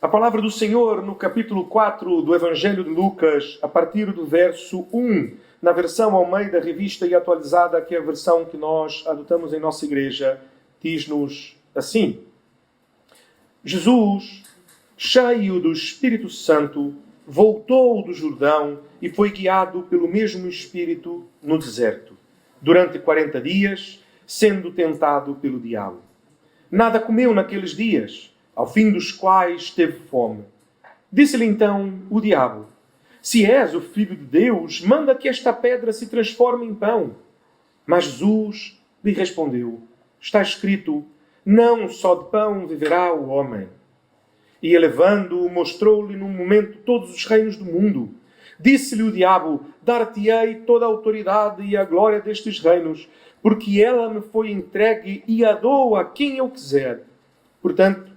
A palavra do Senhor no capítulo 4 do Evangelho de Lucas, a partir do verso 1, na versão Almeida Revista e Atualizada, que é a versão que nós adotamos em nossa igreja, diz-nos assim: Jesus, cheio do Espírito Santo, voltou do Jordão e foi guiado pelo mesmo Espírito no deserto, durante 40 dias, sendo tentado pelo diabo. Nada comeu naqueles dias, ao fim dos quais teve fome. Disse-lhe então o diabo: se és o Filho de Deus, manda que esta pedra se transforme em pão. Mas Jesus lhe respondeu: está escrito, não só de pão viverá o homem. E elevando-o, mostrou-lhe num momento todos os reinos do mundo. Disse-lhe o diabo: dar-te-ei toda a autoridade e a glória destes reinos, porque ela me foi entregue e a dou a quem eu quiser. Portanto,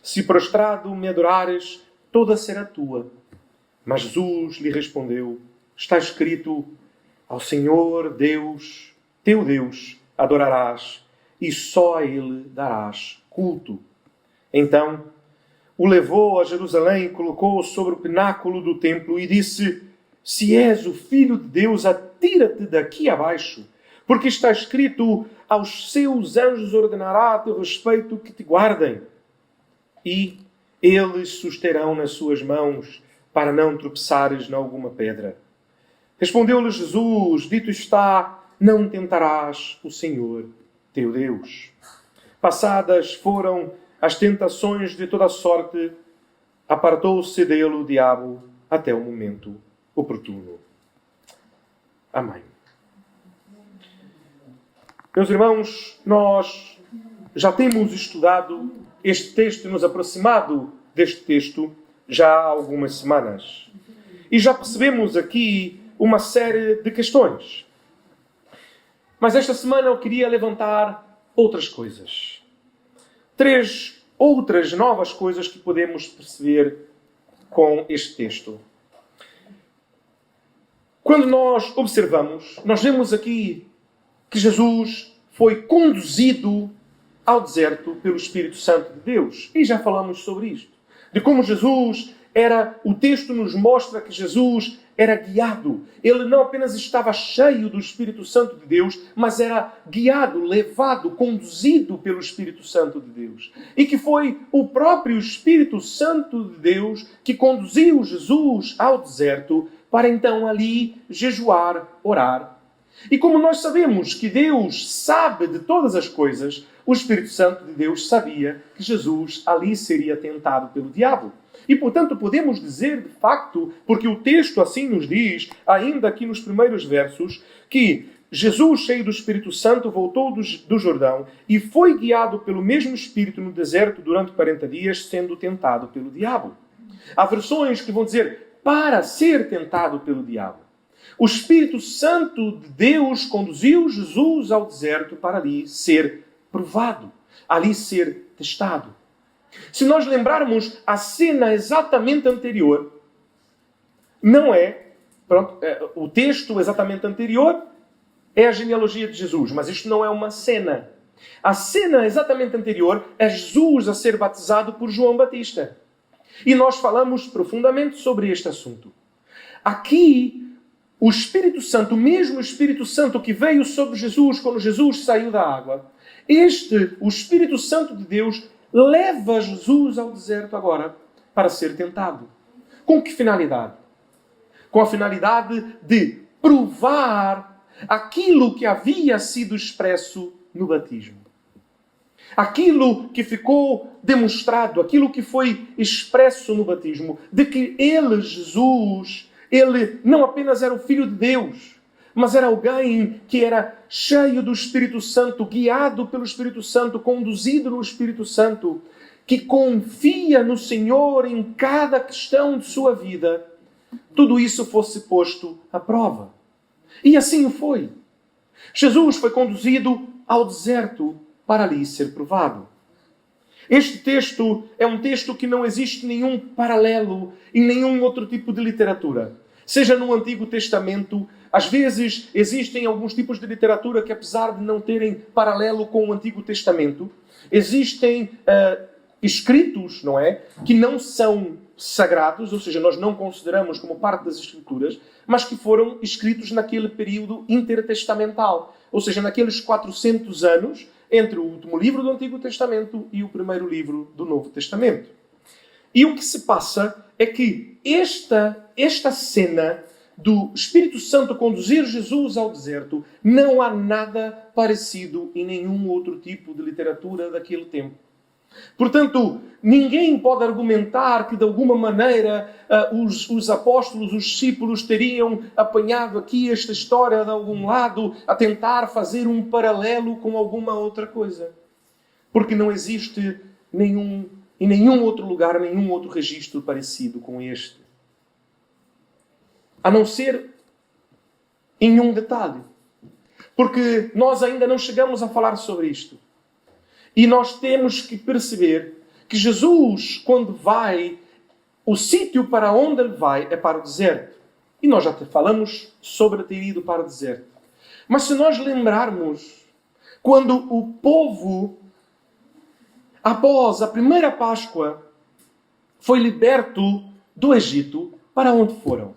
se prostrado me adorares, toda será tua. Mas Jesus lhe respondeu: está escrito, ao Senhor Deus, teu Deus, adorarás, e só a Ele darás culto. Então, o levou a Jerusalém e colocou-o sobre o pináculo do templo e disse: se és o Filho de Deus, atira-te daqui abaixo, porque está escrito, aos seus anjos ordenará a teu respeito que te guardem. E eles susterão nas suas mãos, para não tropeçares em alguma pedra. Respondeu-lhe Jesus: dito está, não tentarás o Senhor teu Deus. Passadas foram as tentações de toda a sorte, apartou-se dele o diabo até o momento oportuno. Amém. Meus irmãos, nós já temos estudado este texto e nos aproximado deste texto já há algumas semanas. E já percebemos aqui uma série de questões. Mas esta semana eu queria levantar outras coisas. 3 outras novas coisas que podemos perceber com este texto. Quando nós observamos, nós vemos aqui que Jesus foi conduzido ao deserto pelo Espírito Santo de Deus. E já falamos sobre isto. De como Jesus era... O texto nos mostra que Jesus era guiado. Ele não apenas estava cheio do Espírito Santo de Deus, mas era guiado, levado, conduzido pelo Espírito Santo de Deus. E que foi o próprio Espírito Santo de Deus que conduziu Jesus ao deserto para então ali jejuar, orar. E como nós sabemos que Deus sabe de todas as coisas, o Espírito Santo de Deus sabia que Jesus ali seria tentado pelo diabo. E, portanto, podemos dizer, de facto, porque o texto assim nos diz, ainda aqui nos primeiros versos, que Jesus, cheio do Espírito Santo, voltou do Jordão e foi guiado pelo mesmo Espírito no deserto durante 40 dias, sendo tentado pelo diabo. Há versões que vão dizer, para ser tentado pelo diabo. O Espírito Santo de Deus conduziu Jesus ao deserto para ali ser provado, ali ser testado. Se nós lembrarmos a cena exatamente anterior, não é... o texto exatamente anterior é a genealogia de Jesus, mas isto não é uma cena. A cena exatamente anterior é Jesus a ser batizado por João Batista. E nós falamos profundamente sobre este assunto. Aqui, o Espírito Santo, o mesmo Espírito Santo que veio sobre Jesus quando Jesus saiu da água, o Espírito Santo de Deus, leva Jesus ao deserto agora para ser tentado. Com que finalidade? Com a finalidade de provar aquilo que havia sido expresso no batismo. Aquilo que ficou demonstrado, aquilo que foi expresso no batismo, de que ele, Jesus, ele não apenas era o Filho de Deus, mas era alguém que era cheio do Espírito Santo, guiado pelo Espírito Santo, conduzido no Espírito Santo, que confia no Senhor em cada questão de sua vida, tudo isso fosse posto à prova. E assim o foi. Jesus foi conduzido ao deserto para ali ser provado. Este texto é um texto que não existe nenhum paralelo em nenhum outro tipo de literatura. Seja no Antigo Testamento, às vezes existem alguns tipos de literatura que, apesar de não terem paralelo com o Antigo Testamento, existem escritos, não é? Que não são sagrados, ou seja, nós não consideramos como parte das Escrituras, mas que foram escritos naquele período intertestamental. Ou seja, naqueles 400 anos entre o último livro do Antigo Testamento e o primeiro livro do Novo Testamento. E o que se passa é que esta cena do Espírito Santo conduzir Jesus ao deserto, não há nada parecido em nenhum outro tipo de literatura daquele tempo. Portanto, ninguém pode argumentar que de alguma maneira os apóstolos, os discípulos teriam apanhado aqui esta história de algum lado a tentar fazer um paralelo com alguma outra coisa. Porque não existe em nenhum outro lugar, nenhum outro registro parecido com este. A não ser em um detalhe. Porque nós ainda não chegamos a falar sobre isto. E nós temos que perceber que Jesus, quando vai, o sítio para onde ele vai é para o deserto. E nós já falamos sobre ter ido para o deserto. Mas se nós lembrarmos, quando o povo, após a primeira Páscoa, foi liberto do Egito, para onde foram?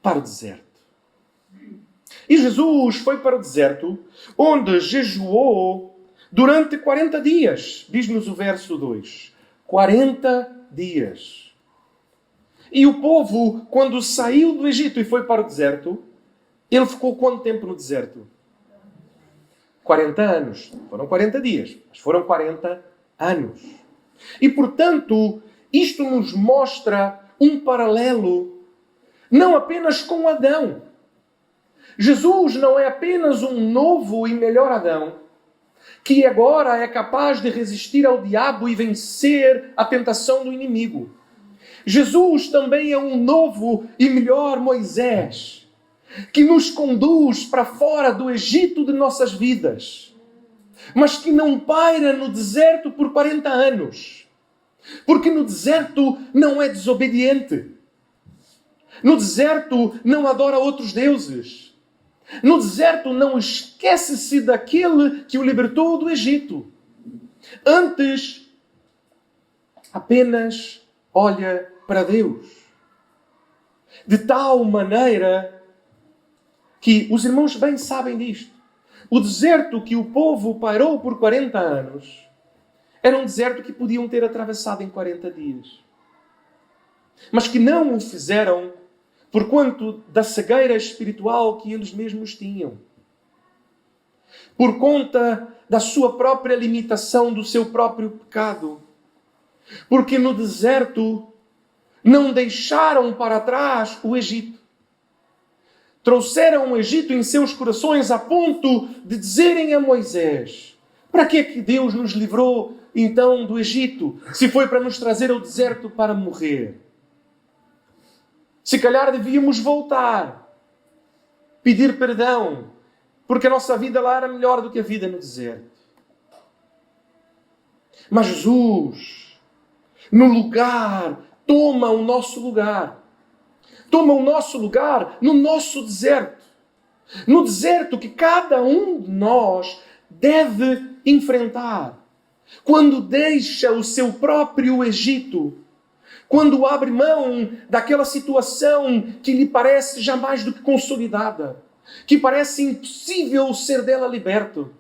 Para o deserto. E Jesus foi para o deserto, onde jejuou durante 40 dias. Diz-nos o verso 2. 40 dias. E o povo, quando saiu do Egito e foi para o deserto, ele ficou quanto tempo no deserto? 40 anos. Foram 40 dias, mas foram 40 anos. E, portanto, isto nos mostra um paralelo, não apenas com Adão. Jesus não é apenas um novo e melhor Adão, que agora é capaz de resistir ao diabo e vencer a tentação do inimigo. Jesus também é um novo e melhor Moisés, que nos conduz para fora do Egito de nossas vidas, mas que não paira no deserto por 40 anos, porque no deserto não é desobediente. No deserto não adora outros deuses. No deserto não esquece-se daquele que o libertou do Egito. Antes, apenas olha para Deus. De tal maneira que os irmãos bem sabem disto. O deserto que o povo parou por 40 anos era um deserto que podiam ter atravessado em 40 dias. Mas que não o fizeram por quanto da cegueira espiritual que eles mesmos tinham. Por conta da sua própria limitação, do seu próprio pecado. Porque no deserto não deixaram para trás o Egito. Trouxeram o Egito em seus corações a ponto de dizerem a Moisés: para que é que Deus nos livrou então do Egito, se foi para nos trazer ao deserto para morrer? Se calhar devíamos voltar, pedir perdão, porque a nossa vida lá era melhor do que a vida no deserto. Mas Jesus, no lugar, toma o nosso lugar. Toma o nosso lugar no nosso deserto. No deserto que cada um de nós deve enfrentar. Quando deixa o seu próprio Egito, quando abre mão daquela situação que lhe parece já mais do que consolidada, que parece impossível ser dela liberto.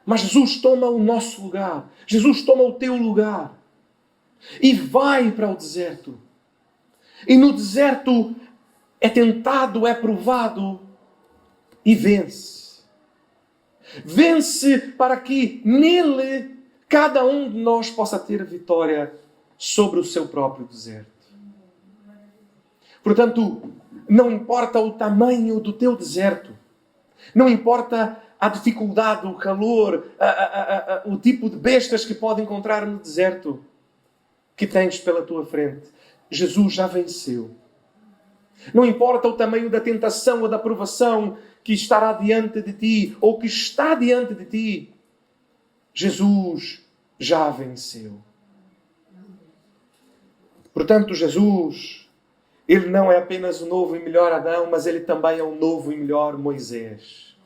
Mas Jesus toma o nosso lugar. Jesus toma o teu lugar. E vai para o deserto. E no deserto é tentado, é provado e vence. Vence para que nele cada um de nós possa ter vitória sobre o seu próprio deserto. Portanto, não importa o tamanho do teu deserto, não importa a dificuldade, o calor, o tipo de bestas que pode encontrar no deserto que tens pela tua frente, Jesus já venceu. Não importa o tamanho da tentação ou da provação que estará diante de ti ou que está diante de ti, Jesus já venceu. Portanto, Jesus, ele não é apenas o novo e melhor Adão, mas ele também é o novo e melhor Moisés.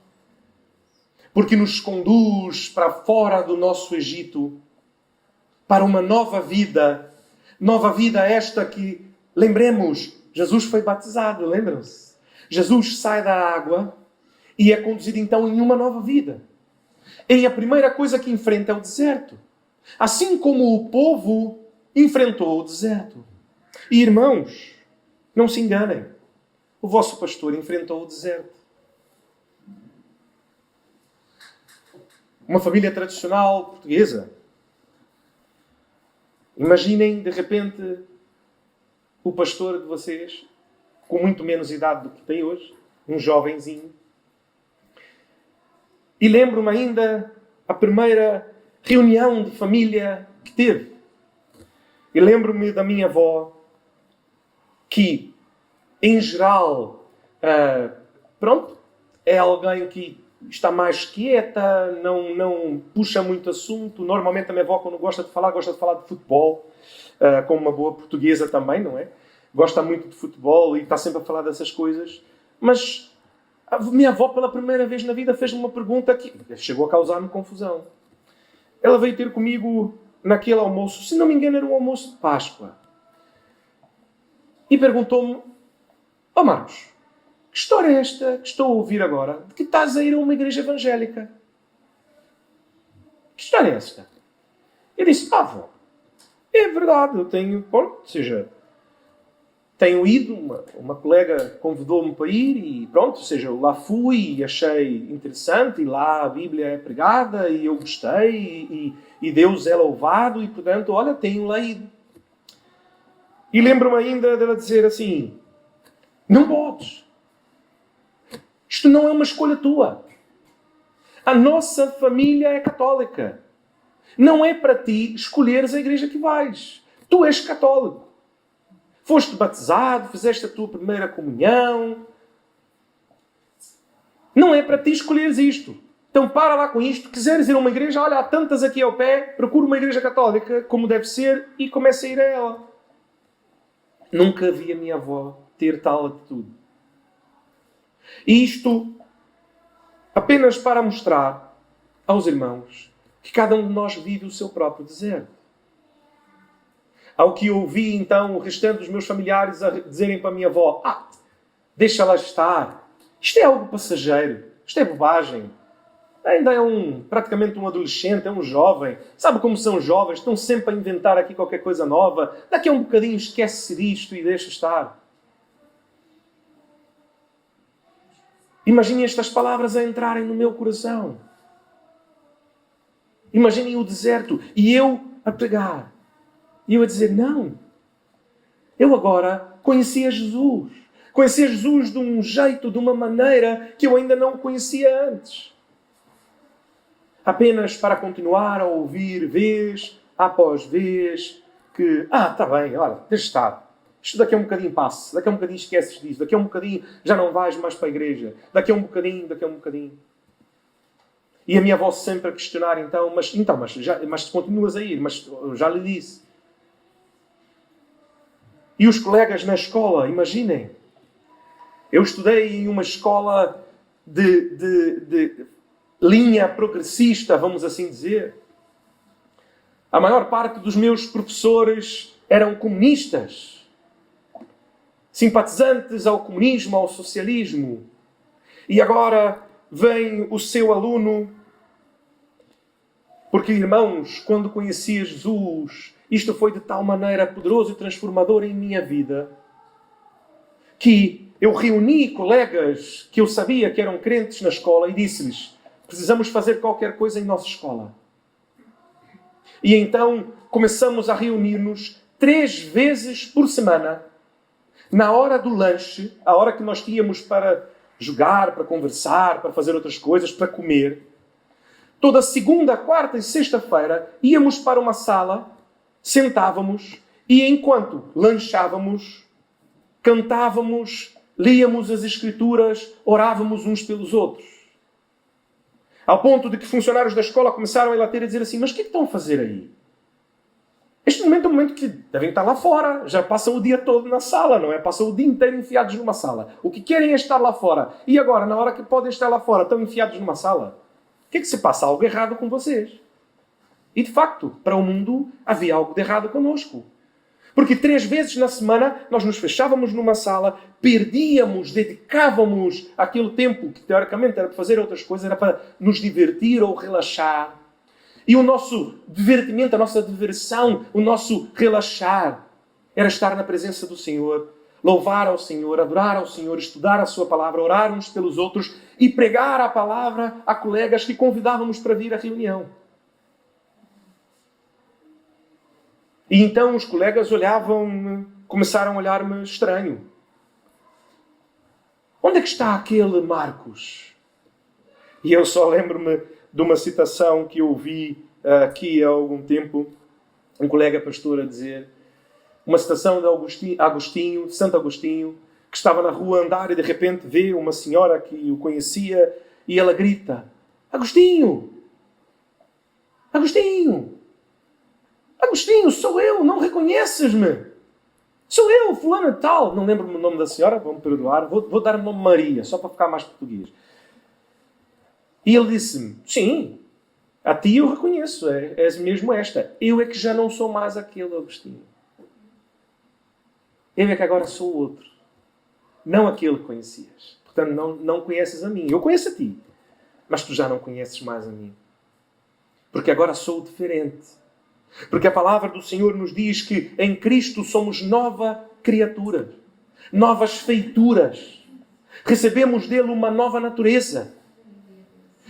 porque nos conduz para fora do nosso Egito, para uma nova vida. Nova vida esta que, lembremos, Jesus foi batizado, lembram-se? Jesus sai da água e é conduzido então em uma nova vida. E a primeira coisa que enfrenta é o deserto. Assim como o povo enfrentou o deserto. E irmãos, não se enganem. O vosso pastor enfrentou o deserto. Uma família tradicional portuguesa. Imaginem, de repente, o pastor de vocês, com muito menos idade do que tem hoje, um jovenzinho. E lembro-me ainda a primeira reunião de família que teve. E lembro-me da minha avó, que, em geral, é alguém que está mais quieta, não puxa muito assunto. Normalmente a minha avó, quando gosta de falar de futebol, como uma boa portuguesa também, não é? Gosta muito de futebol e está sempre a falar dessas coisas. Mas a minha avó, pela primeira vez na vida, fez-me uma pergunta que chegou a causar-me confusão. Ela veio ter comigo naquele almoço, se não me engano era um almoço de Páscoa, e perguntou-me: "Ó Marcos, que história é esta que estou a ouvir agora, de que estás a ir a uma igreja evangélica? Que história é esta?" Eu disse: "Avó, é verdade, eu tenho ido, uma colega convidou-me para ir e pronto, eu lá fui e achei interessante, e lá a Bíblia é pregada e eu gostei e Deus é louvado e, portanto, olha, tenho lá ido." E lembro-me ainda dela dizer assim: "Não podes. Isto não é uma escolha tua. A nossa família é católica. Não é para ti escolheres a igreja que vais. Tu és católico. Foste batizado, fizeste a tua primeira comunhão. Não é para ti escolheres isto. Então para lá com isto. Quiseres ir a uma igreja, olha, há tantas aqui ao pé, procura uma igreja católica, como deve ser, e começa a ir a ela." Nunca vi a minha avó ter tal atitude. E isto apenas para mostrar aos irmãos que cada um de nós vive o seu próprio deserto. Ao que eu ouvi, então, o restante dos meus familiares a dizerem para a minha avó: "Deixa-la estar. Isto é algo passageiro. Isto é bobagem. Ainda é praticamente um adolescente, é um jovem. Sabe como são jovens? Estão sempre a inventar aqui qualquer coisa nova. Daqui a um bocadinho esquece disto e deixa estar." Imaginem estas palavras a entrarem no meu coração. Imaginem o deserto e eu a pegar. E eu a dizer: "Não. Eu agora conhecia Jesus. Conhecia Jesus de um jeito, de uma maneira que eu ainda não conhecia antes." Apenas para continuar a ouvir vez após vez que, está bem, olha, deixa estar. Isto daqui a um bocadinho passa. Daqui a um bocadinho esqueces disso. Daqui a um bocadinho já não vais mais para a igreja. Daqui a um bocadinho. E a minha avó sempre a questionar, mas continuas a ir, mas eu já lhe disse. E os colegas na escola, imaginem. Eu estudei em uma escola de linha progressista, vamos assim dizer. A maior parte dos meus professores eram comunistas, simpatizantes ao comunismo, ao socialismo. E agora vem o seu aluno, porque, irmãos, quando conheci Jesus, isto foi de tal maneira poderoso e transformador em minha vida, que eu reuni colegas que eu sabia que eram crentes na escola e disse-lhes: "Precisamos fazer qualquer coisa em nossa escola." E então começamos a reunir-nos 3 vezes por semana, na hora do lanche, a hora que nós tínhamos para jogar, para conversar, para fazer outras coisas, para comer. Toda segunda, quarta e sexta-feira íamos para uma sala, sentávamos e enquanto lanchávamos, cantávamos, líamos as Escrituras, orávamos uns pelos outros. Ao ponto de que funcionários da escola começaram a ir lá ter a dizer assim: "Mas o que é que estão a fazer aí? Este momento é um momento que devem estar lá fora. Já passam o dia todo na sala, não é? Passam o dia inteiro enfiados numa sala. O que querem é estar lá fora. E agora, na hora que podem estar lá fora, estão enfiados numa sala?" O que é que se passa? Algo errado com vocês. E de facto, para o mundo havia algo de errado connosco. Porque 3 vezes na semana nós nos fechávamos numa sala, perdíamos, dedicávamos aquele tempo que teoricamente era para fazer outras coisas, era para nos divertir ou relaxar. E o nosso divertimento, a nossa diversão, o nosso relaxar era estar na presença do Senhor, louvar ao Senhor, adorar ao Senhor, estudar a Sua palavra, orar uns pelos outros e pregar a palavra a colegas que convidávamos para vir à reunião. E então os colegas olhavam-me, começaram a olhar-me estranho. Onde é que está aquele Marcos? E eu só lembro-me de uma citação que eu ouvi aqui há algum tempo, um colega pastor a dizer, uma citação de Agostinho, Santo Agostinho, que estava na rua a andar e de repente vê uma senhora que o conhecia e ela grita: Agostinho! Agostinho! Agostinho, sou eu, não reconheces-me? Sou eu, fulano de tal. Não lembro-me o nome da senhora, vão-me perdoar. Vou dar o nome Maria, só para ficar mais português. E ele disse-me: sim, a ti eu reconheço, és mesmo esta. Eu é que já não sou mais aquele Agostinho. Eu é que agora sou o outro. Não aquele que conhecias. Portanto, não conheces a mim. Eu conheço a ti. Mas tu já não conheces mais a mim. Porque agora sou diferente. Porque a palavra do Senhor nos diz que em Cristo somos nova criatura. Novas feituras. Recebemos dele uma nova natureza.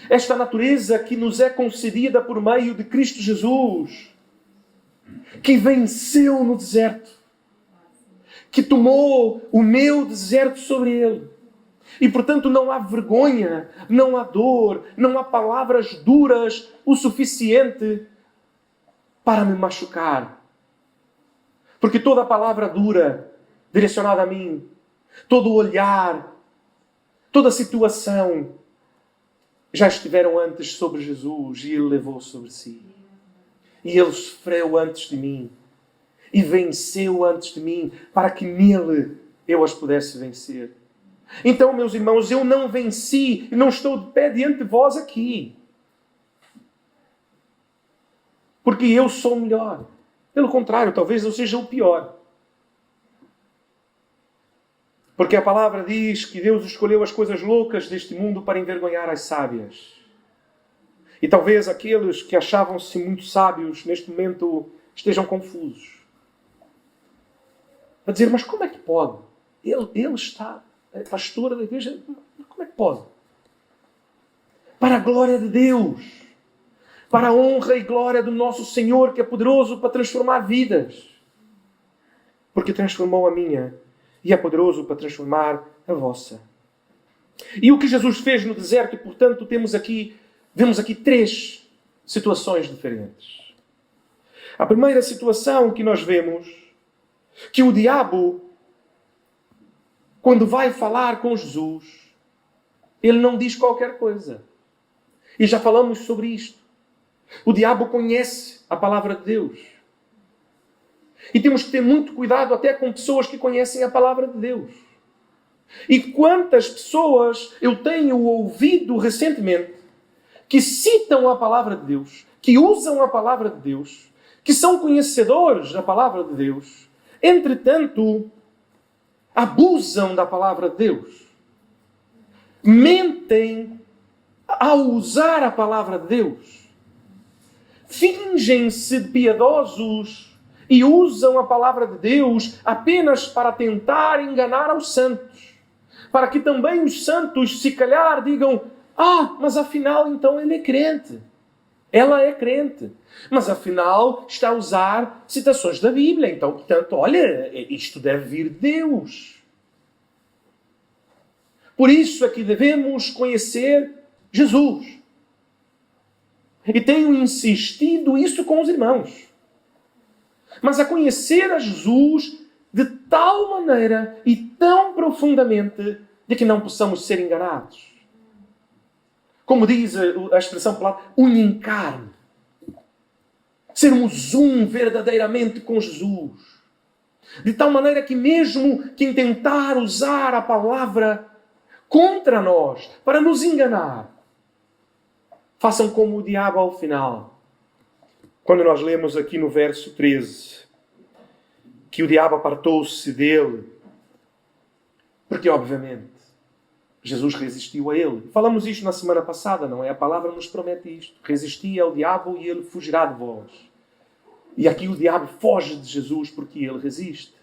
Esta natureza que nos é concedida por meio de Cristo Jesus. Que venceu no deserto. Que tomou o meu deserto sobre ele. E, portanto, não há vergonha, não há dor, não há palavras duras o suficiente para me machucar. Porque toda a palavra dura, direcionada a mim, todo o olhar, toda a situação, já estiveram antes sobre Jesus e Ele levou sobre si. E Ele sofreu antes de mim. E venceu antes de mim, para que nele eu as pudesse vencer. Então, meus irmãos, eu não venci e não estou de pé diante de vós aqui. Porque eu sou melhor. Pelo contrário, talvez eu seja o pior. Porque a palavra diz que Deus escolheu as coisas loucas deste mundo para envergonhar as sábias. E talvez aqueles que achavam-se muito sábios neste momento estejam confusos. A dizer, mas como é que pode? Ele está pastor da igreja, como é que pode? Para a glória de Deus, para a honra e glória do nosso Senhor, que é poderoso para transformar vidas. Porque transformou a minha e é poderoso para transformar a vossa. E o que Jesus fez no deserto, e portanto vemos aqui 3 situações diferentes. A primeira situação que nós vemos, que o diabo, quando vai falar com Jesus, ele não diz qualquer coisa. E já falamos sobre isto. O diabo conhece a palavra de Deus. E temos que ter muito cuidado até com pessoas que conhecem a palavra de Deus. E quantas pessoas eu tenho ouvido recentemente que citam a palavra de Deus, que usam a palavra de Deus, que são conhecedores da palavra de Deus, entretanto, abusam da palavra de Deus. Mentem ao usar a palavra de Deus. Fingem-se de piedosos e usam a palavra de Deus apenas para tentar enganar aos santos. Para que também os santos, se calhar, digam: mas afinal, então ele é crente. Ela é crente. Mas afinal está a usar citações da Bíblia. Então, portanto, olha, isto deve vir de Deus. Por isso é que devemos conhecer Jesus. E tenho insistido isso com os irmãos. Mas a conhecer a Jesus de tal maneira e tão profundamente de que não possamos ser enganados. Como diz a expressão popular, unha em carne. Sermos um verdadeiramente com Jesus. De tal maneira que mesmo quem tentar usar a palavra contra nós, para nos enganar, Façam como o diabo ao final. Quando nós lemos aqui no verso 13, que o diabo apartou-se dele, porque obviamente Jesus resistiu a ele. Falamos isto na semana passada, não é? A palavra nos promete isto. Resisti ao diabo e ele fugirá de vós. E aqui o diabo foge de Jesus porque ele resiste.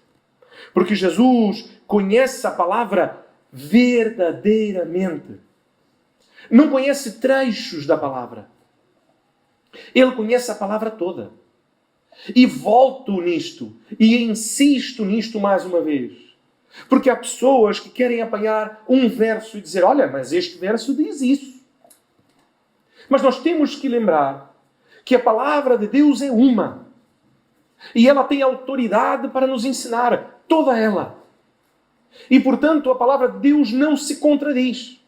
Porque Jesus conhece a palavra verdadeiramente. Não conhece trechos da palavra. Ele conhece a palavra toda. E volto nisto. E insisto nisto mais uma vez. Porque há pessoas que querem apanhar um verso e dizer, olha, mas este verso diz isso. Mas nós temos que lembrar que a palavra de Deus é uma. E ela tem autoridade para nos ensinar. Toda ela. E, portanto, a palavra de Deus não se contradiz.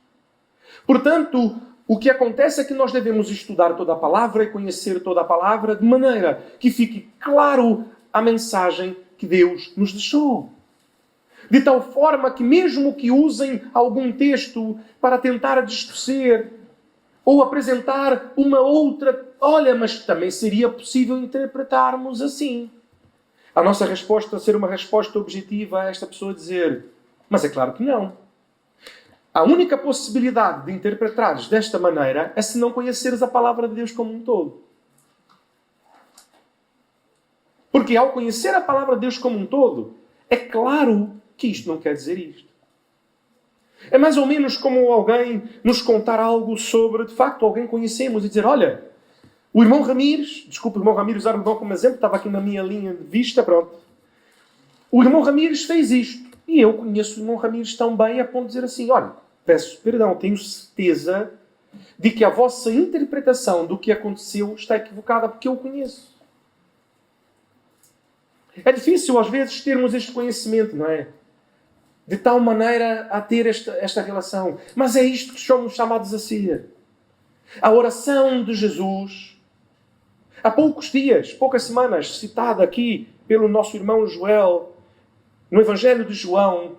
Portanto, o que acontece é que nós devemos estudar toda a palavra e conhecer toda a palavra de maneira que fique claro a mensagem que Deus nos deixou. De tal forma que mesmo que usem algum texto para tentar distorcer ou apresentar uma outra, olha, mas também seria possível interpretarmos assim. A nossa resposta ser uma resposta objetiva a esta pessoa dizer, mas é claro que não. A única possibilidade de interpretares desta maneira é se não conheceres a palavra de Deus como um todo. Porque ao conhecer a palavra de Deus como um todo, é claro que isto não quer dizer isto. É mais ou menos como alguém nos contar algo sobre, de facto, alguém conhecemos e dizer, olha, o irmão Ramires, desculpe o irmão Ramires usar o irmão como exemplo, estava aqui na minha linha de vista, pronto. O irmão Ramires fez isto. E eu conheço o irmão Ramires tão bem a ponto de dizer assim, olha, peço perdão, tenho certeza de que a vossa interpretação do que aconteceu está equivocada porque eu o conheço. É difícil às vezes termos este conhecimento, não é? De tal maneira a ter esta relação. Mas é isto que somos chamados a ser. A oração de Jesus, há poucos dias, poucas semanas, citada aqui pelo nosso irmão Joel, no Evangelho de João,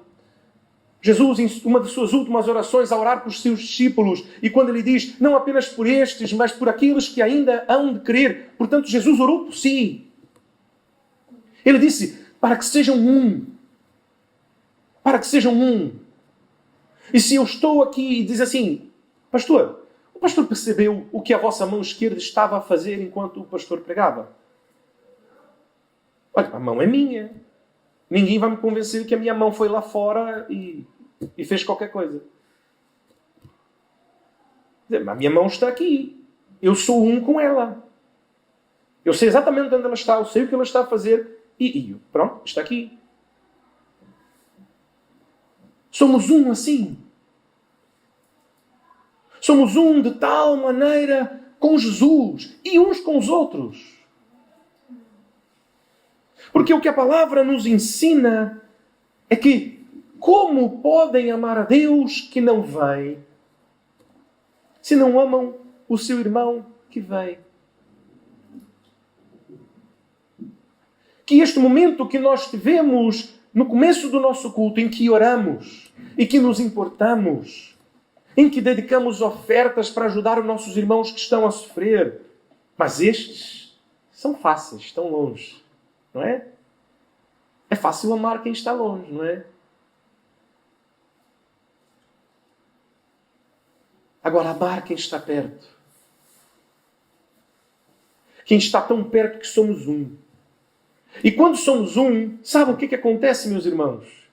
Jesus, em uma de suas últimas orações, a orar por seus discípulos, e quando ele diz, não apenas por estes, mas por aqueles que ainda hão de crer. Portanto, Jesus orou por si. Ele disse, para que sejam um. Para que sejam um. E se eu estou aqui e diz assim, pastor, o pastor percebeu o que a vossa mão esquerda estava a fazer enquanto o pastor pregava? Olha, a mão é minha. Ninguém vai me convencer que a minha mão foi lá fora e fez qualquer coisa. A minha mão está aqui. Eu sou um com ela. Eu sei exatamente onde ela está. Eu sei o que ela está a fazer. E pronto, está aqui. Somos um assim. Somos um de tal maneira com Jesus e uns com os outros. Porque o que a palavra nos ensina é que como podem amar a Deus que não vem se não amam o seu irmão que vem? Que este momento que nós tivemos no começo do nosso culto, em que oramos e que nos importamos, em que dedicamos ofertas para ajudar os nossos irmãos que estão a sofrer, mas estes são fáceis, estão longe, não é? É fácil amar quem está longe, não é? Agora, amar quem está perto. Quem está tão perto que somos um. E quando somos um, sabe o que acontece, meus irmãos?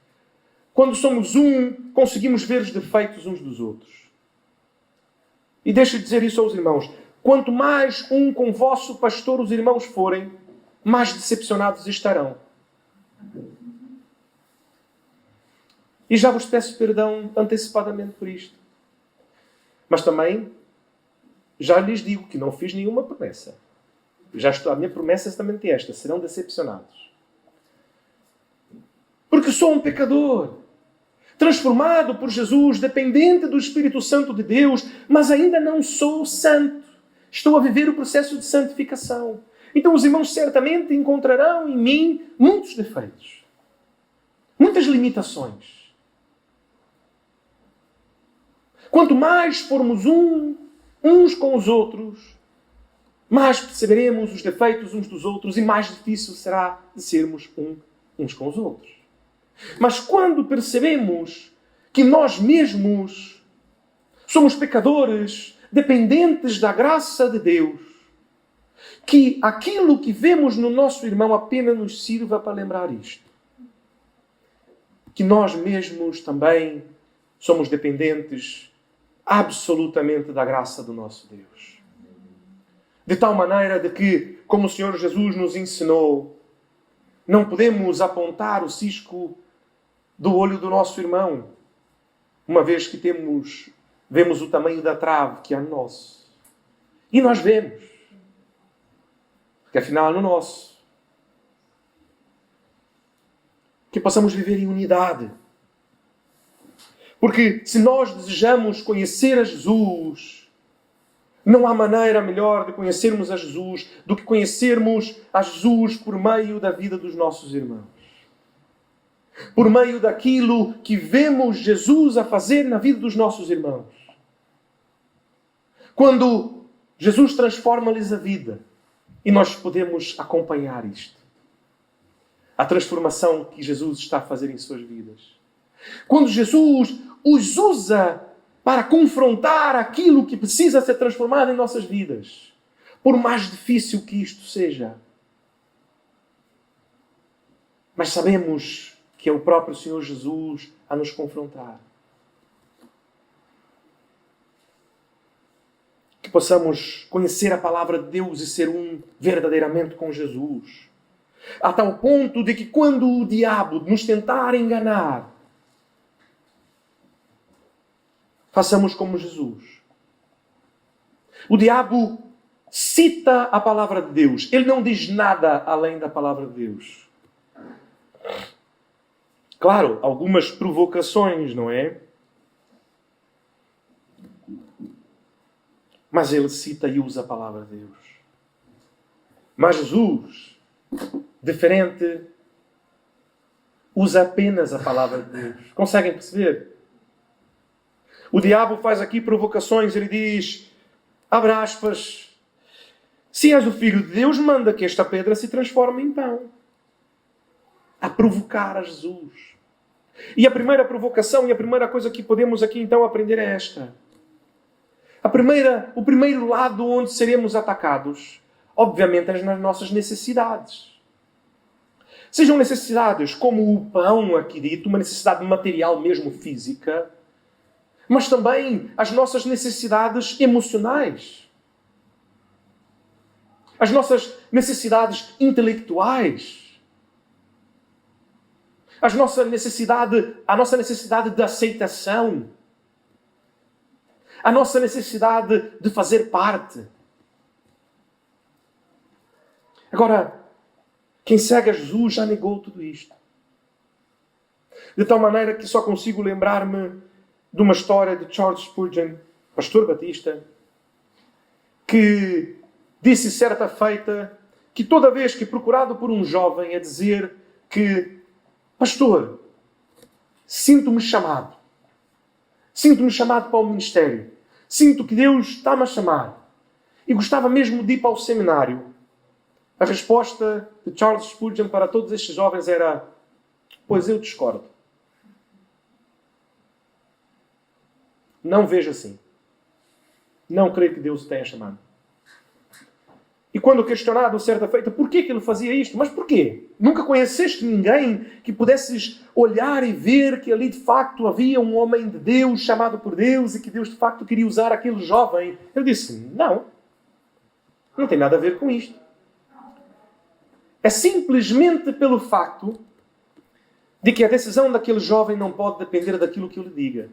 Quando somos um, conseguimos ver os defeitos uns dos outros. E deixo de dizer isso aos irmãos. Quanto mais um com vosso pastor os irmãos forem, mais decepcionados estarão. E já vos peço perdão antecipadamente por isto. Mas também já lhes digo que não fiz nenhuma promessa. A minha promessa é também esta. Serão decepcionados. Porque sou um pecador. Transformado por Jesus, dependente do Espírito Santo de Deus, mas ainda não sou santo. Estou a viver o processo de santificação. Então os irmãos certamente encontrarão em mim muitos defeitos. Muitas limitações. Quanto mais formos um, uns com os outros, mais perceberemos os defeitos uns dos outros e mais difícil será de sermos uns com os outros. Mas quando percebemos que nós mesmos somos pecadores, dependentes da graça de Deus, que aquilo que vemos no nosso irmão apenas nos sirva para lembrar isto. Que nós mesmos também somos dependentes absolutamente da graça do nosso Deus. De tal maneira de que, como o Senhor Jesus nos ensinou, não podemos apontar o cisco do olho do nosso irmão, uma vez que vemos o tamanho da trave que há no nosso. E nós vemos. Porque afinal é no nosso. Que possamos viver em unidade. Porque se nós desejamos conhecer a Jesus, não há maneira melhor de conhecermos a Jesus do que conhecermos a Jesus por meio da vida dos nossos irmãos. Por meio daquilo que vemos Jesus a fazer na vida dos nossos irmãos. Quando Jesus transforma-lhes a vida e nós podemos acompanhar isto. A transformação que Jesus está a fazer em suas vidas. Quando Jesus os usa para confrontar aquilo que precisa ser transformado em nossas vidas. Por mais difícil que isto seja. Mas sabemos que é o próprio Senhor Jesus a nos confrontar. Que possamos conhecer a palavra de Deus e ser verdadeiramente com Jesus. A tal ponto de que quando o diabo nos tentar enganar, façamos como Jesus. O diabo cita a palavra de Deus. Ele não diz nada além da palavra de Deus. Claro, algumas provocações, não é? Mas ele cita e usa a palavra de Deus. Mas Jesus, diferente, usa apenas a palavra de Deus. Conseguem perceber? O diabo faz aqui provocações. Ele diz, abre aspas, se és o Filho de Deus, manda que esta pedra se transforme em pão. A provocar a Jesus. E a primeira provocação e a primeira coisa que podemos aqui então aprender é esta. O primeiro lado onde seremos atacados, obviamente, é nas nossas necessidades. Sejam necessidades como o pão aqui dito, uma necessidade material mesmo física, mas também as nossas necessidades emocionais. As nossas necessidades intelectuais. A nossa necessidade de aceitação. A nossa necessidade de fazer parte. Agora, quem segue a Jesus já negou tudo isto. De tal maneira que só consigo lembrar-me de uma história de Charles Spurgeon, pastor batista, que disse certa feita que toda vez que procurado por um jovem a dizer que pastor, sinto-me chamado para o ministério, sinto que Deus está-me a chamar e gostava mesmo de ir para o seminário, a resposta de Charles Spurgeon para todos estes jovens era: pois eu discordo. Não vejo assim. Não creio que Deus o tenha chamado. E quando questionado certa feita, porquê que ele fazia isto? Mas porquê? Nunca conheceste ninguém que pudesses olhar e ver que ali de facto havia um homem de Deus, chamado por Deus, e que Deus de facto queria usar aquele jovem? Ele disse, não tem nada a ver com isto. É simplesmente pelo facto de que a decisão daquele jovem não pode depender daquilo que eu lhe diga.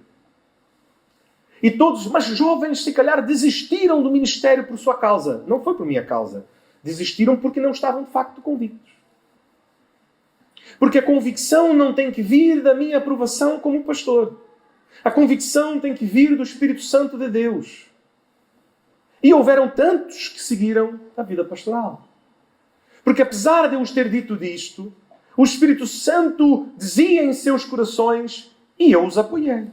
E todos, mas jovens, se calhar, desistiram do ministério por sua causa. Não foi por minha causa. Desistiram porque não estavam, de facto, convictos. Porque a convicção não tem que vir da minha aprovação como pastor. A convicção tem que vir do Espírito Santo de Deus. E houveram tantos que seguiram a vida pastoral. Porque apesar de eu os ter dito disto, o Espírito Santo dizia em seus corações e eu os apoiei.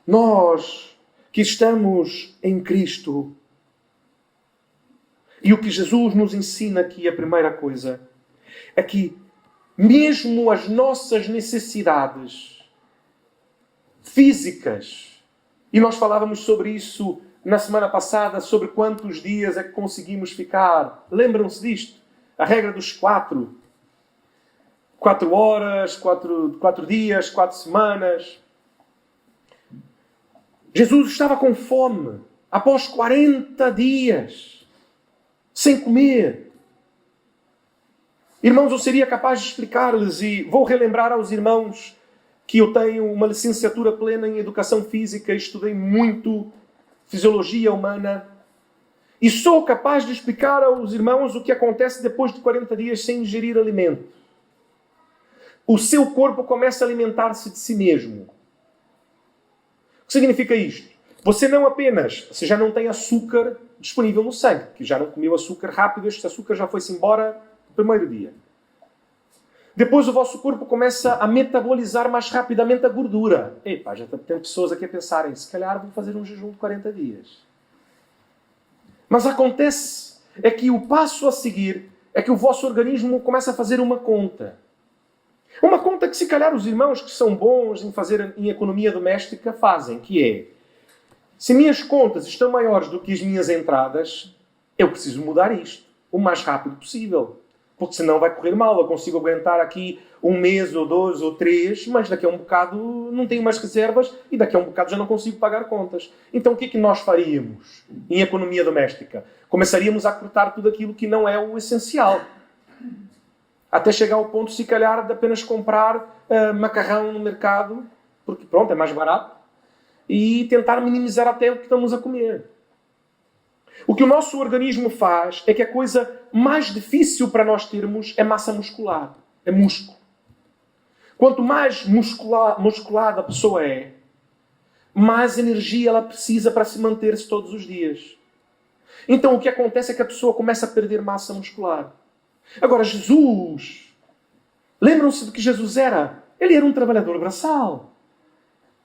Nós que estamos em Cristo. E o que Jesus nos ensina aqui, a primeira coisa, é que mesmo as nossas necessidades físicas, e nós falávamos sobre isso na semana passada, sobre quantos dias é que conseguimos ficar. Lembram-se disto? A regra dos 4. 4 horas, 4 dias, 4 semanas. Jesus estava com fome após 40 dias, sem comer. Irmãos, eu seria capaz de explicar-lhes, e vou relembrar aos irmãos que eu tenho uma licenciatura plena em Educação Física, estudei muito Fisiologia Humana, e sou capaz de explicar aos irmãos o que acontece depois de 40 dias sem ingerir alimento. O seu corpo começa a alimentar-se de si mesmo. O que significa isto? Você já não tem açúcar disponível no sangue, que já não comeu açúcar rápido, este açúcar já foi-se embora no primeiro dia. Depois o vosso corpo começa a metabolizar mais rapidamente a gordura. Epá, já tem pessoas aqui a pensarem, se calhar vou fazer um jejum de 40 dias. Mas acontece é que o passo a seguir é que o vosso organismo começa a fazer uma conta. Uma conta que se calhar os irmãos que são bons em fazer em economia doméstica fazem, que é: se minhas contas estão maiores do que as minhas entradas, eu preciso mudar isto o mais rápido possível. Porque senão vai correr mal. Eu consigo aguentar aqui 1 mês, ou 2, ou 3, mas daqui a um bocado não tenho mais reservas e daqui a um bocado já não consigo pagar contas. Então o que é que nós faríamos em economia doméstica? Começaríamos a cortar tudo aquilo que não é o essencial. Até chegar ao ponto, se calhar, de apenas comprar macarrão no mercado, porque pronto, é mais barato, e tentar minimizar até o que estamos a comer. O que o nosso organismo faz é que a coisa mais difícil para nós termos é massa muscular, é músculo. Quanto mais musculada a pessoa é, mais energia ela precisa para se manter-se todos os dias. Então o que acontece é que a pessoa começa a perder massa muscular. Agora, Jesus, lembram-se do que Jesus era? Ele era um trabalhador braçal,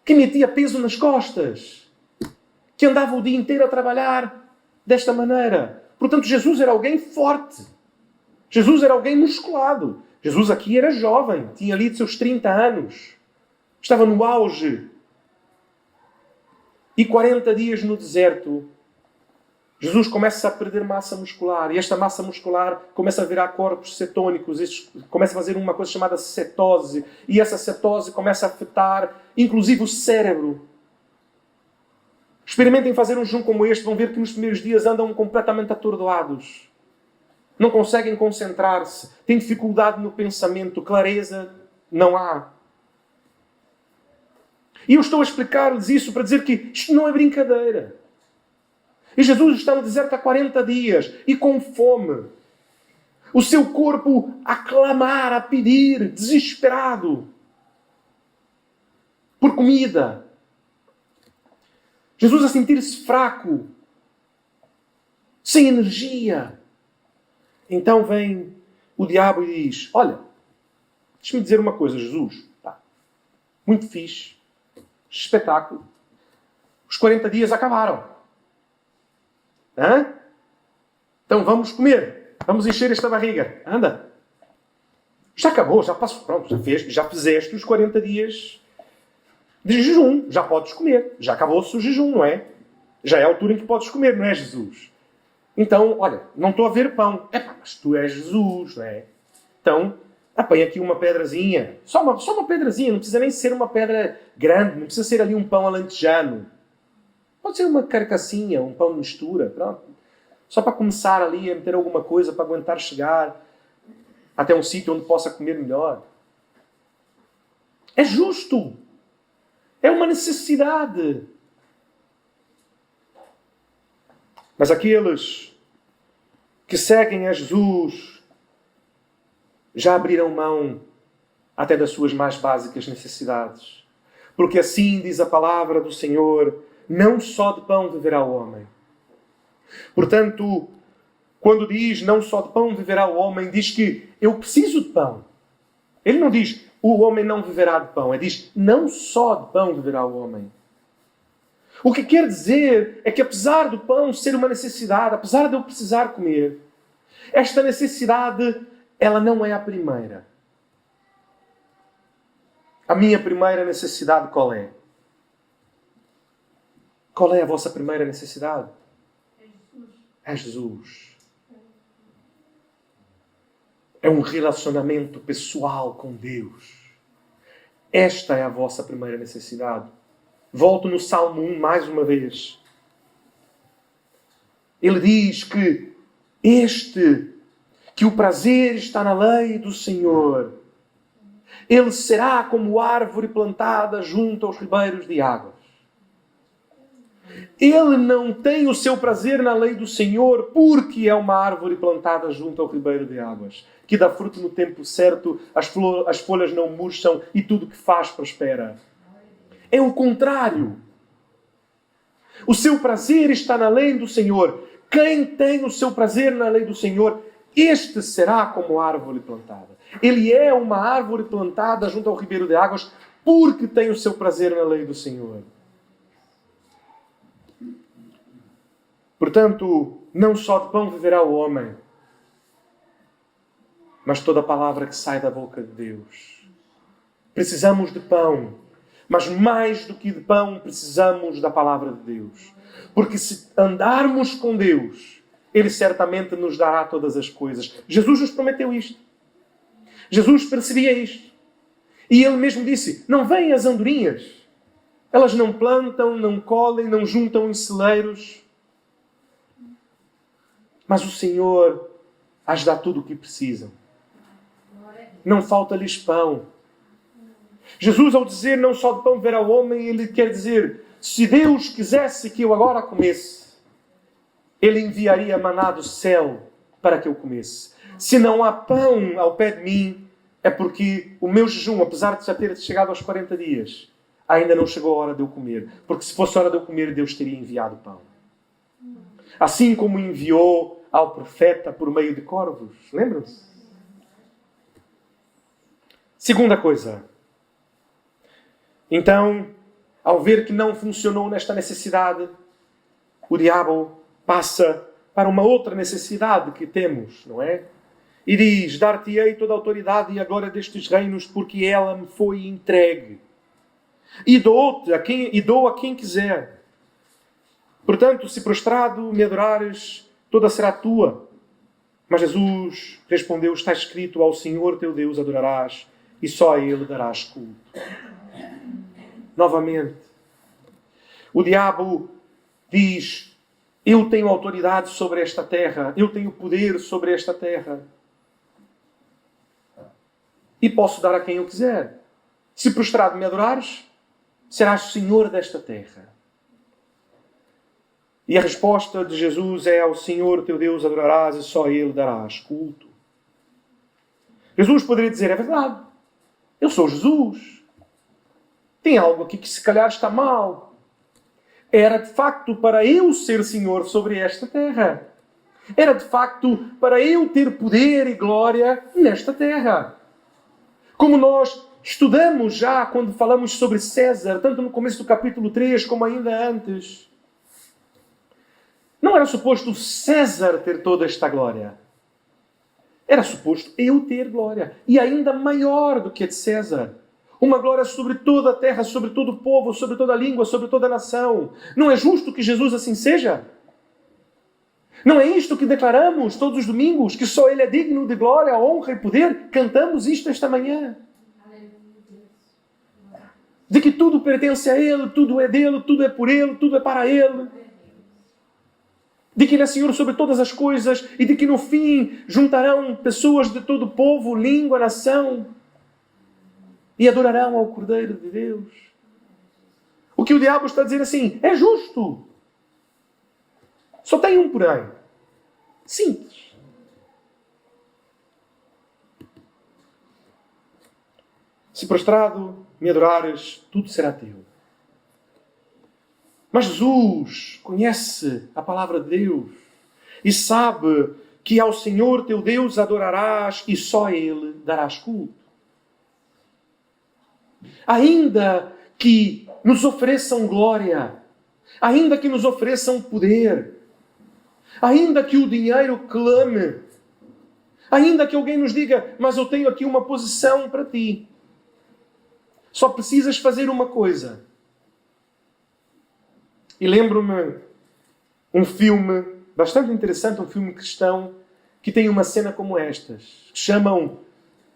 que metia peso nas costas, que andava o dia inteiro a trabalhar desta maneira. Portanto, Jesus era alguém forte. Jesus era alguém musculado. Jesus aqui era jovem, tinha ali de seus 30 anos. Estava no auge. E 40 dias no deserto, Jesus começa a perder massa muscular. E esta massa muscular começa a virar corpos cetónicos. Começa a fazer uma coisa chamada cetose. E essa cetose começa a afetar, inclusive, o cérebro. Experimentem fazer um jejum como este, vão ver que nos primeiros dias andam completamente atordoados. Não conseguem concentrar-se, têm dificuldade no pensamento, clareza não há. E eu estou a explicar-lhes isso para dizer que isto não é brincadeira. E Jesus está no deserto há 40 dias e com fome. O seu corpo a clamar, a pedir, desesperado, por comida. Jesus a sentir-se fraco, sem energia. Então vem o diabo e diz: olha, deixa-me dizer uma coisa, Jesus. Tá, muito fixe, espetáculo. Os 40 dias acabaram. Hã? Então vamos comer. Vamos encher esta barriga. Anda. Já acabou, já passou. Pronto, já fizeste os 40 dias de jejum, já podes comer. Já acabou-se o jejum, não é? Já é a altura em que podes comer, não é, Jesus? Então, olha, não estou a ver pão. Mas tu és Jesus, não é? Então, apanha aqui uma pedrazinha. Só uma pedrazinha, não precisa nem ser uma pedra grande, não precisa ser ali um pão alentejano. Pode ser uma carcassinha, um pão de mistura, pronto. Só para começar ali a meter alguma coisa, para aguentar chegar até um sítio onde possa comer melhor. É justo. É uma necessidade. Mas aqueles que seguem a Jesus já abriram mão até das suas mais básicas necessidades. Porque assim diz a palavra do Senhor: não só de pão viverá o homem. Portanto, quando diz não só de pão viverá o homem, diz que eu preciso de pão. Ele não diz o homem não viverá de pão. Ele diz não só de pão viverá o homem. O que quer dizer é que apesar do pão ser uma necessidade, apesar de eu precisar comer, esta necessidade, ela não é a primeira. A minha primeira necessidade qual é? Qual é a vossa primeira necessidade? É Jesus. É um relacionamento pessoal com Deus. Esta é a vossa primeira necessidade. Volto no Salmo 1 mais uma vez. Ele diz que que o prazer está na lei do Senhor. Ele será como árvore plantada junto aos ribeiros de águas. Ele não tem o seu prazer na lei do Senhor porque é uma árvore plantada junto ao ribeiro de águas, que dá fruto no tempo certo, as folhas não murcham e tudo que faz prospera. É o contrário. O seu prazer está na lei do Senhor. Quem tem o seu prazer na lei do Senhor, este será como árvore plantada. Ele é uma árvore plantada junto ao ribeiro de águas porque tem o seu prazer na lei do Senhor. Portanto, não só de pão viverá o homem, mas toda a palavra que sai da boca de Deus. Precisamos de pão, mas mais do que de pão, precisamos da palavra de Deus. Porque se andarmos com Deus, Ele certamente nos dará todas as coisas. Jesus nos prometeu isto. Jesus percebia isto. E Ele mesmo disse, não vêm as andorinhas. Elas não plantam, não colhem, não juntam em celeiros. Mas o Senhor as dá tudo o que precisam. Não falta-lhes pão. Jesus, ao dizer não só de pão viverá o homem, Ele quer dizer, se Deus quisesse que eu agora comesse, Ele enviaria maná do céu para que eu comesse. Se não há pão ao pé de mim, é porque o meu jejum, apesar de já ter chegado aos 40 dias, ainda não chegou a hora de eu comer. Porque se fosse a hora de eu comer, Deus teria enviado pão. Assim como enviou ao profeta por meio de corvos. Lembram-se? Segunda coisa. Então, ao ver que não funcionou nesta necessidade, o diabo passa para uma outra necessidade que temos, não é? E diz, dar-te-ei toda a autoridade e a glória destes reinos, porque ela me foi entregue. E dou a quem quiser. Portanto, se prostrado me adorares, toda será tua. Mas Jesus respondeu, está escrito, ao Senhor teu Deus adorarás, e só a Ele darás culto. Novamente, o diabo diz, eu tenho autoridade sobre esta terra, eu tenho poder sobre esta terra. E posso dar a quem eu quiser. Se prostrado me adorares, serás Senhor desta terra. E a resposta de Jesus é, ao Senhor teu Deus adorarás e só a Ele darás culto. Jesus poderia dizer, é verdade, eu sou Jesus. Tem algo aqui que se calhar está mal. Era de facto para eu ser Senhor sobre esta terra. Era de facto para eu ter poder e glória nesta terra. Como nós estudamos já quando falamos sobre César, tanto no começo do capítulo 3 como ainda antes. Não era suposto César ter toda esta glória. Era suposto eu ter glória. E ainda maior do que a de César. Uma glória sobre toda a terra, sobre todo o povo, sobre toda a língua, sobre toda a nação. Não é justo que Jesus assim seja? Não é isto que declaramos todos os domingos? Que só Ele é digno de glória, honra e poder? Cantamos isto esta manhã. De que tudo pertence a Ele, tudo é dEle, tudo é por Ele, tudo é para Ele. De que Ele é Senhor sobre todas as coisas e de que no fim juntarão pessoas de todo o povo, língua, nação e adorarão ao Cordeiro de Deus. O que o diabo está a dizer assim, é justo. Só tem um porém. Simples. Se prostrado me adorares, tudo será teu. Mas Jesus conhece a palavra de Deus e sabe que ao Senhor teu Deus adorarás e só a Ele darás culto. Ainda que nos ofereçam glória, Ainda que nos ofereçam poder, ainda que o dinheiro clame, ainda que alguém nos diga, mas eu tenho aqui uma posição para ti. Só precisas fazer uma coisa. E lembro-me um filme bastante interessante, um filme cristão, que tem uma cena como estas. Chamam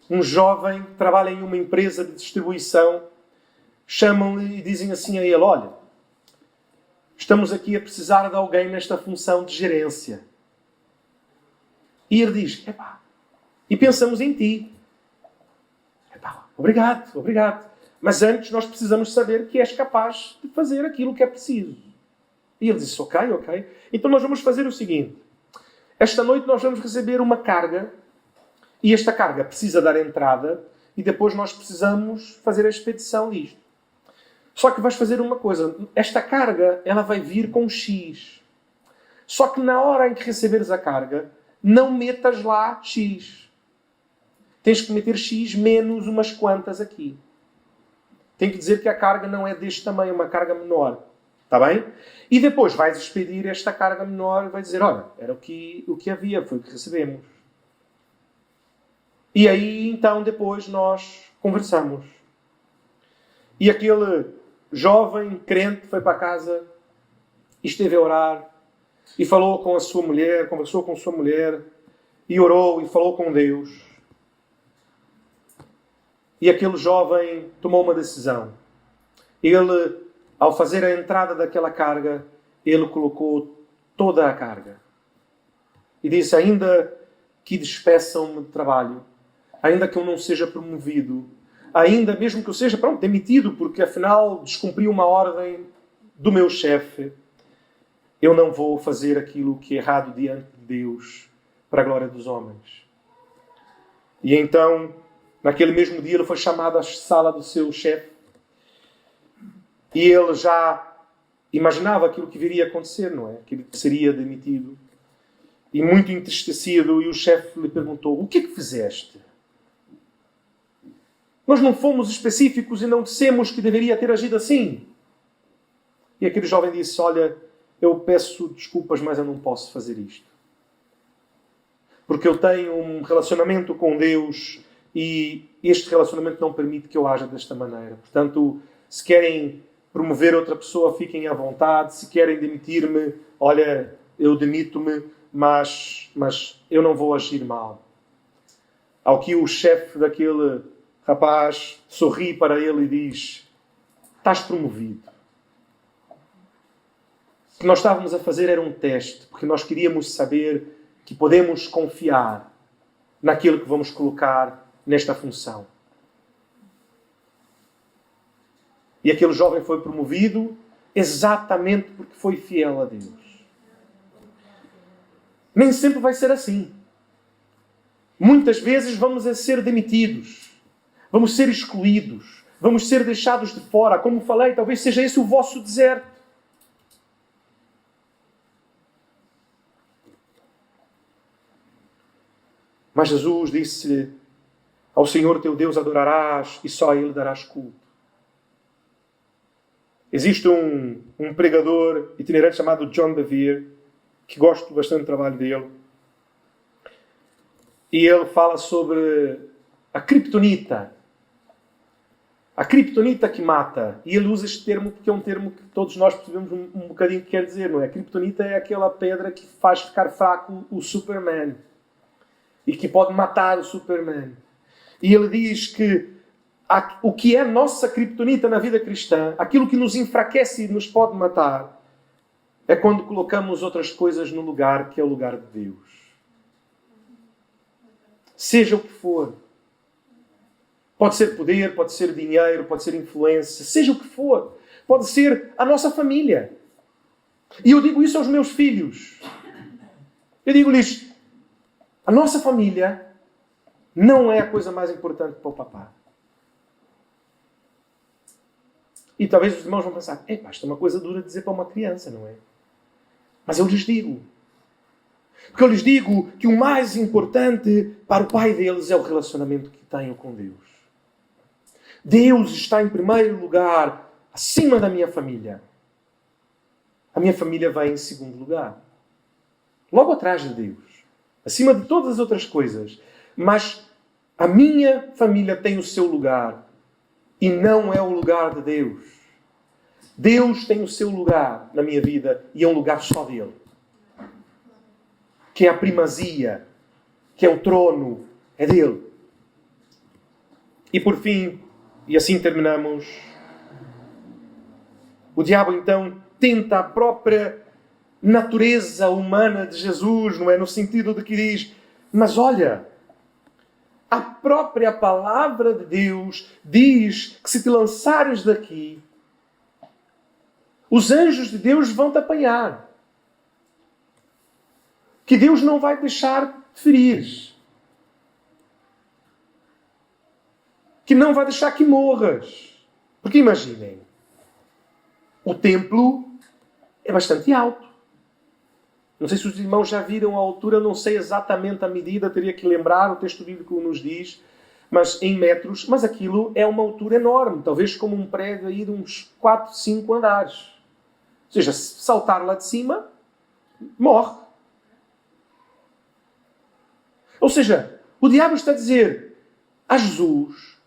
um jovem que trabalha em uma empresa de distribuição, chamam-lhe e dizem assim a ele, olha, estamos aqui a precisar de alguém nesta função de gerência. E ele diz, epá, e pensamos em ti. Epá, obrigado. Mas antes nós precisamos saber que és capaz de fazer aquilo que é preciso. E ele disse, ok. Então nós vamos fazer o seguinte. Esta noite nós vamos receber uma carga e esta carga precisa dar entrada e depois nós precisamos fazer a expedição disto. Só que vais fazer uma coisa. Esta carga, ela vai vir com X. Só que na hora em que receberes a carga, não metas lá X. Tens que meter X menos umas quantas aqui. Tem que dizer que a carga não é deste tamanho, é uma carga menor. Está bem? E depois vais expedir esta carga menor e vais dizer, olha, era o que havia, foi o que recebemos. E aí, então, depois nós conversamos. E aquele jovem crente foi para casa e esteve a orar e falou com a sua mulher, conversou com a sua mulher e orou e falou com Deus. E aquele jovem tomou uma decisão. Ele, ao fazer a entrada daquela carga, ele colocou toda a carga. E disse, ainda que despeçam-me de trabalho, ainda que eu não seja promovido, ainda mesmo que eu seja demitido, porque afinal descumpri uma ordem do meu chefe, eu não vou fazer aquilo que é errado diante de Deus, para a glória dos homens. E então, naquele mesmo dia, ele foi chamado à sala do seu chefe. E ele já imaginava aquilo que viria a acontecer, não é? Que ele seria demitido. E muito entristecido, e o chefe lhe perguntou, o que é que fizeste? Nós não fomos específicos e não dissemos que deveria ter agido assim. E aquele jovem disse, olha, eu peço desculpas, mas eu não posso fazer isto. Porque eu tenho um relacionamento com Deus e este relacionamento não permite que eu haja desta maneira. Portanto, se querem promover outra pessoa, fiquem à vontade. Se querem demitir-me, olha, eu demito-me, mas eu não vou agir mal. Ao que o chefe daquele rapaz sorri para ele e diz, estás promovido. O que nós estávamos a fazer era um teste, porque nós queríamos saber que podemos confiar naquilo que vamos colocar nesta função. E aquele jovem foi promovido exatamente porque foi fiel a Deus. Nem sempre vai ser assim. Muitas vezes vamos a ser demitidos. Vamos ser excluídos. Vamos ser deixados de fora. Como falei, talvez seja esse o vosso deserto. Mas Jesus disse, ao Senhor teu Deus adorarás e só a Ele darás culto. Existe um pregador itinerante chamado John Bevere, que gosto bastante do trabalho dele. E ele fala sobre a criptonita. A criptonita que mata. E ele usa este termo porque é um termo que todos nós percebemos um bocadinho o que quer dizer, não é? A criptonita é aquela pedra que faz ficar fraco o Superman. E que pode matar o Superman. E ele diz que o que é a nossa criptonita na vida cristã, aquilo que nos enfraquece e nos pode matar, é quando colocamos outras coisas no lugar que é o lugar de Deus. Seja o que for. Pode ser poder, pode ser dinheiro, pode ser influência, seja o que for. Pode ser a nossa família. E eu digo isso aos meus filhos. Eu digo-lhes, a nossa família não é a coisa mais importante para o papá. E talvez os irmãos vão pensar, isto é uma coisa dura de dizer para uma criança, não é? Mas eu lhes digo. Porque eu lhes digo que o mais importante para o pai deles é o relacionamento que tenho com Deus. Deus está em primeiro lugar, acima da minha família. A minha família vai em segundo lugar. Logo atrás de Deus. Acima de todas as outras coisas. Mas a minha família tem o seu lugar. E não é o lugar de Deus. Deus tem o seu lugar na minha vida. E é um lugar só dele. Que é a primazia. Que é o trono. É dele. E por fim, e assim terminamos, o diabo então tenta a própria natureza humana de Jesus, não é? No sentido de que diz, mas olha, a própria palavra de Deus diz que se te lançares daqui, os anjos de Deus vão te apanhar. Que Deus não vai deixar de ferir. Que não vai deixar que morras. Porque imaginem, o templo é bastante alto. Não sei se os irmãos já viram a altura, não sei exatamente a medida, teria que lembrar, o texto bíblico nos diz, mas em metros, mas aquilo é uma altura enorme, talvez como um prédio aí de uns 4, 5 andares. Ou seja, se saltar lá de cima, morre. Ou seja, o diabo está a dizer a Jesus,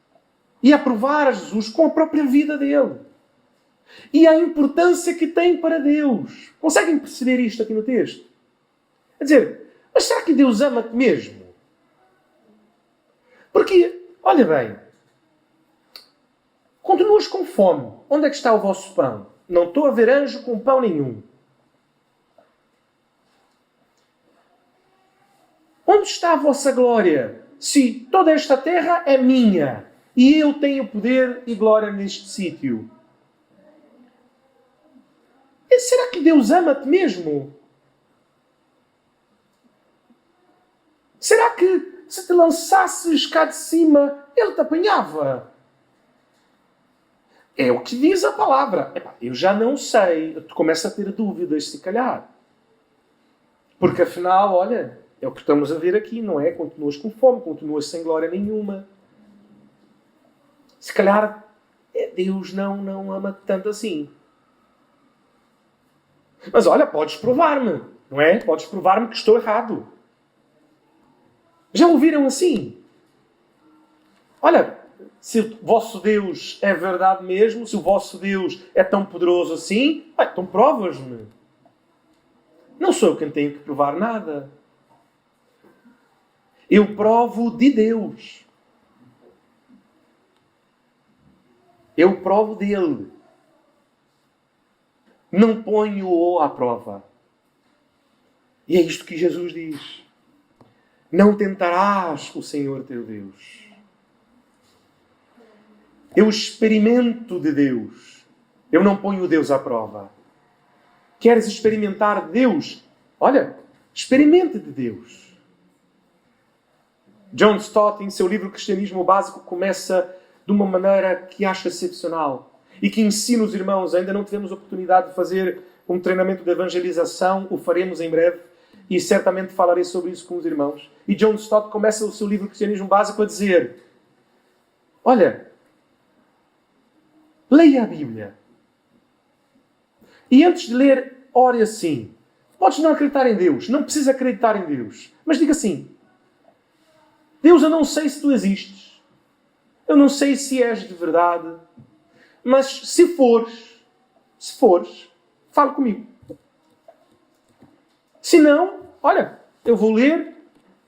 e a provar a Jesus com a própria vida dele. E a importância que tem para Deus. Conseguem perceber isto aqui no texto? Quer dizer, mas será que Deus ama-te mesmo? Porque, olha bem, continuas com fome. Onde é que está o vosso pão? Não estou a ver anjo com pão nenhum. Onde está a vossa glória? Se toda esta terra é minha e eu tenho poder e glória neste sítio. Será que Deus ama-te mesmo? Será que se te lançasses cá de cima, Ele te apanhava? É o que diz a palavra. Epá, eu já não sei. Tu começas a ter dúvidas, se calhar. Porque afinal, olha, é o que estamos a ver aqui, não é? Continuas com fome, continuas sem glória nenhuma. Se calhar, Deus não ama tanto assim. Mas olha, podes provar-me, não é? Podes provar-me que estou errado. Já ouviram assim? Olha, se o vosso Deus é verdade mesmo, se o vosso Deus é tão poderoso assim, então provas-me. Não sou eu quem tenho que provar nada. Eu provo de Deus. Eu provo dele. Não ponho-o à prova. E é isto que Jesus diz. Não tentarás o Senhor teu Deus. Eu experimento de Deus. Eu não ponho Deus à prova. Queres experimentar de Deus? Olha, experimente de Deus. John Stott, em seu livro Cristianismo Básico, começa de uma maneira que acho excepcional e que ensina os irmãos. Ainda não tivemos oportunidade de fazer um treinamento de evangelização, o faremos em breve e certamente falarei sobre isso com os irmãos. E John Stott começa o seu livro Cristianismo Básico a dizer: olha, leia a Bíblia. E antes de ler, ore assim. Podes não acreditar em Deus, não precisa acreditar em Deus. Mas diga assim: Deus, eu não sei se tu existes. Eu não sei se és de verdade. Mas se fores, fala comigo. Se não, olha, eu vou ler,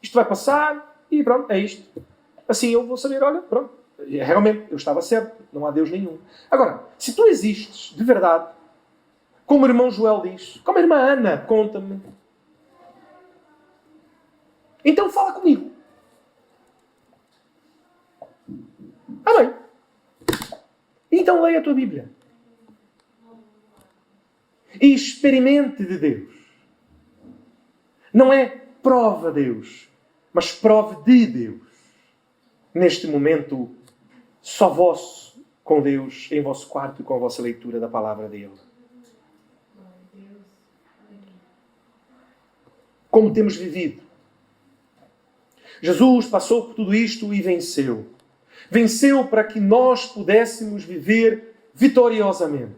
isto vai passar e pronto, é isto. Assim eu vou saber, olha, pronto. Realmente, eu estava certo, não há Deus nenhum. Agora, se tu existes de verdade, como o irmão Joel diz, como a irmã Ana, conta-me. Então fala comigo. Amém. Então leia a tua Bíblia. E experimente de Deus. Não é prova Deus, mas prove de Deus. Neste momento, só vosso com Deus, em vosso quarto e com a vossa leitura da palavra dele. Como temos vivido? Jesus passou por tudo isto e venceu. Venceu para que nós pudéssemos viver vitoriosamente.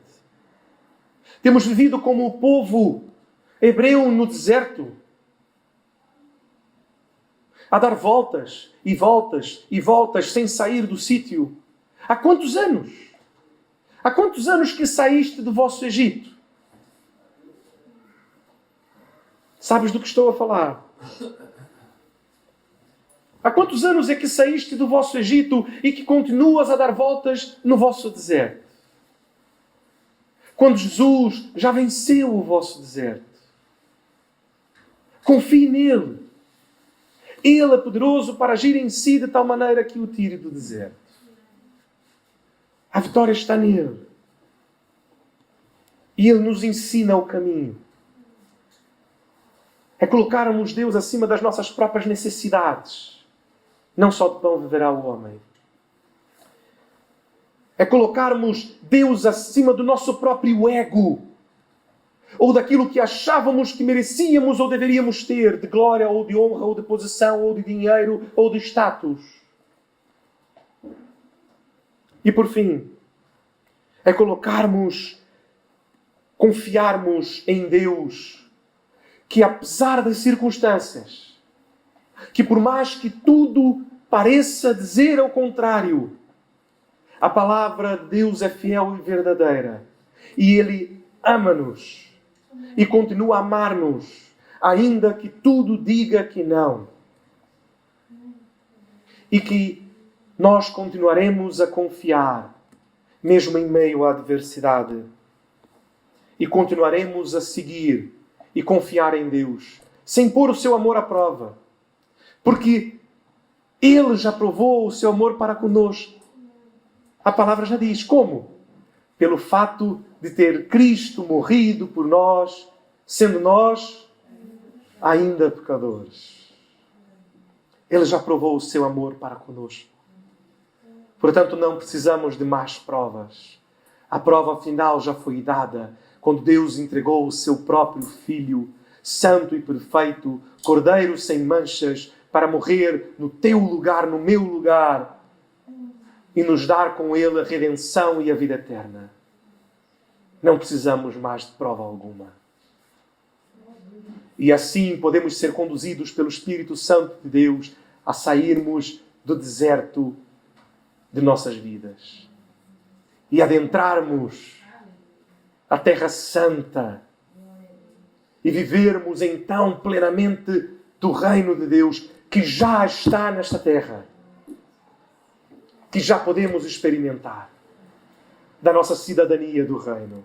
Temos vivido como o povo hebreu no deserto, a dar voltas e voltas e voltas sem sair do sítio. Há quantos anos? Há quantos anos que saíste do vosso Egito? Sabes do que estou a falar? Há quantos anos é que saíste do vosso Egito e que continuas a dar voltas no vosso deserto? Quando Jesus já venceu o vosso deserto. Confie nele. Ele é poderoso para agir em si de tal maneira que o tire do deserto. A vitória está nele. E ele nos ensina o caminho. É colocarmos Deus acima das nossas próprias necessidades. Não só de pão viverá o homem. É colocarmos Deus acima do nosso próprio ego. Ou daquilo que achávamos que merecíamos ou deveríamos ter, de glória, ou de honra, ou de posição, ou de dinheiro, ou de status. E por fim, é confiarmos em Deus, que apesar das circunstâncias, que por mais que tudo pareça dizer ao contrário, a palavra de Deus é fiel e verdadeira. E Ele ama-nos. E continua a amar-nos, ainda que tudo diga que não. E que nós continuaremos a confiar, mesmo em meio à adversidade. E continuaremos a seguir e confiar em Deus, sem pôr o seu amor à prova. Porque Ele já provou o seu amor para conosco. A palavra já diz como? Pelo fato de ter Cristo morrido por nós, sendo nós ainda pecadores. Ele já provou o seu amor para conosco. Portanto, não precisamos de mais provas. A prova final já foi dada quando Deus entregou o seu próprio Filho, santo e perfeito, cordeiro sem manchas, para morrer no teu lugar, no meu lugar, e nos dar com Ele a redenção e a vida eterna. Não precisamos mais de prova alguma. E assim podemos ser conduzidos pelo Espírito Santo de Deus a sairmos do deserto de nossas vidas e adentrarmos a Terra Santa e vivermos então plenamente do reino de Deus que já está nesta terra, que já podemos experimentar da nossa cidadania do reino.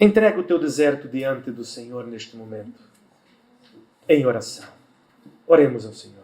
Entrega o teu deserto diante do Senhor neste momento, em oração. Oremos ao Senhor.